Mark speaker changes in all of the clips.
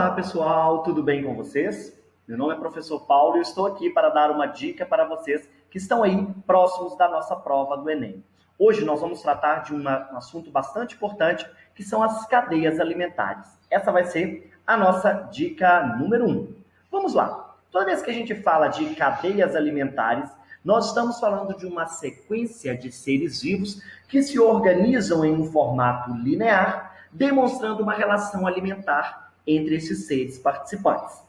Speaker 1: Olá pessoal, tudo bem com vocês? Meu nome é professor Paulo e eu estou aqui para dar uma dica para vocês que estão aí próximos da nossa prova do Enem. Hoje nós vamos tratar de um assunto bastante importante, que são as cadeias alimentares. Essa vai ser a nossa dica número 1. Vamos lá. Toda vez que a gente fala de cadeias alimentares, nós estamos falando de uma sequência de seres vivos que se organizam em um formato linear, demonstrando uma relação alimentar entre esses seres participantes.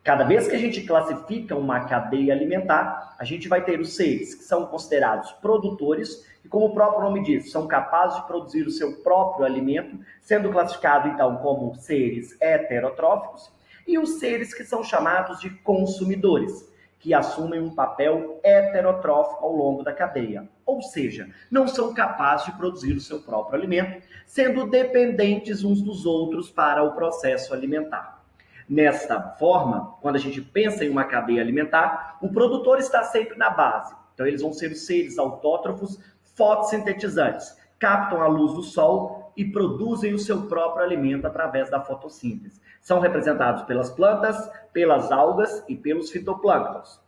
Speaker 1: Cada vez que a gente classifica uma cadeia alimentar, a gente vai ter os seres que são considerados produtores e, como o próprio nome diz, são capazes de produzir o seu próprio alimento, sendo classificado então como seres heterotróficos, e os seres que são chamados de consumidores, que assumem um papel heterotrófico ao longo da cadeia, ou seja, não são capazes de produzir o seu próprio alimento, sendo dependentes uns dos outros para o processo alimentar. Nesta forma, quando a gente pensa em uma cadeia alimentar, o produtor está sempre na base. Então, eles vão ser os seres autótrofos fotossintetizantes, captam a luz do sol e produzem o seu próprio alimento através da fotossíntese. São representados pelas plantas, pelas algas e pelos fitoplânctons.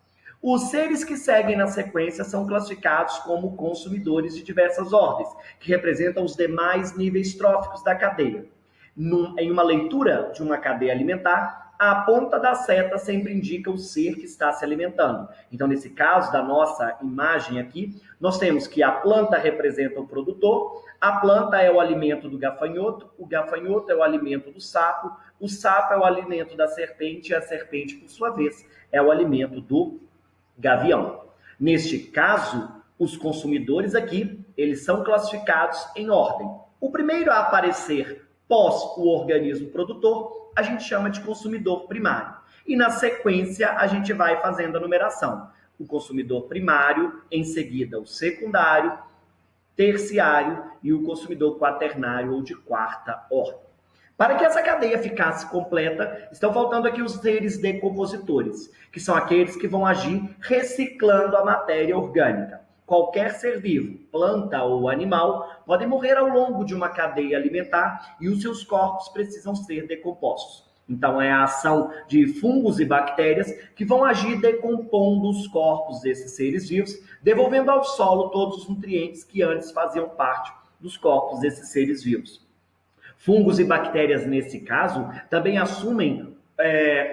Speaker 1: Os seres que seguem na sequência são classificados como consumidores de diversas ordens, que representam os demais níveis tróficos da cadeia. Em uma leitura de uma cadeia alimentar, a ponta da seta sempre indica o ser que está se alimentando. Então, nesse caso da nossa imagem aqui, nós temos que a planta representa o produtor, a planta é o alimento do gafanhoto, o gafanhoto é o alimento do sapo, o sapo é o alimento da serpente e a serpente, por sua vez, é o alimento do gavião. Neste caso, os consumidores aqui, eles são classificados em ordem. O primeiro a aparecer pós o organismo produtor, a gente chama de consumidor primário. E na sequência, a gente vai fazendo a numeração. O consumidor primário, em seguida o secundário, terciário e o consumidor quaternário ou de quarta ordem. Para que essa cadeia ficasse completa, estão faltando aqui os seres decompositores, que são aqueles que vão agir reciclando a matéria orgânica. Qualquer ser vivo, planta ou animal, pode morrer ao longo de uma cadeia alimentar e os seus corpos precisam ser decompostos. Então, é a ação de fungos e bactérias que vão agir decompondo os corpos desses seres vivos, devolvendo ao solo todos os nutrientes que antes faziam parte dos corpos desses seres vivos. Fungos e bactérias, nesse caso, também assumem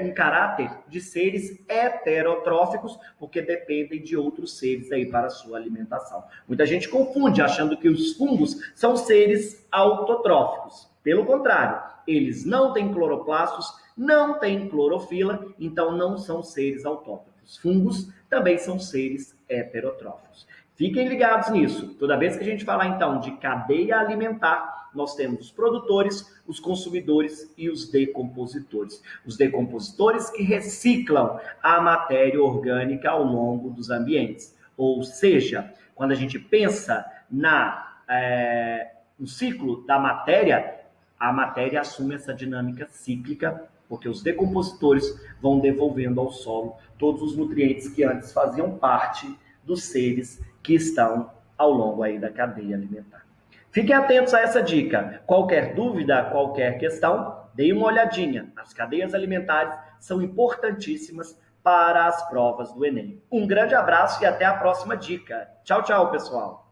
Speaker 1: um caráter de seres heterotróficos, porque dependem de outros seres aí para a sua alimentação. Muita gente confunde, achando que os fungos são seres autotróficos. Pelo contrário, eles não têm cloroplastos, não têm clorofila, então não são seres autótrofos. Fungos também são seres heterotróficos. Fiquem ligados nisso. Toda vez que a gente falar, então, de cadeia alimentar, nós temos os produtores, os consumidores e os decompositores. Os decompositores que reciclam a matéria orgânica ao longo dos ambientes. Ou seja, quando a gente pensa no ciclo da matéria, a matéria assume essa dinâmica cíclica, porque os decompositores vão devolvendo ao solo todos os nutrientes que antes faziam parte dos seres que estão ao longo aí da cadeia alimentar. Fiquem atentos a essa dica. Qualquer dúvida, qualquer questão, deem uma olhadinha. As cadeias alimentares são importantíssimas para as provas do Enem. Um grande abraço e até a próxima dica. Tchau, tchau, pessoal!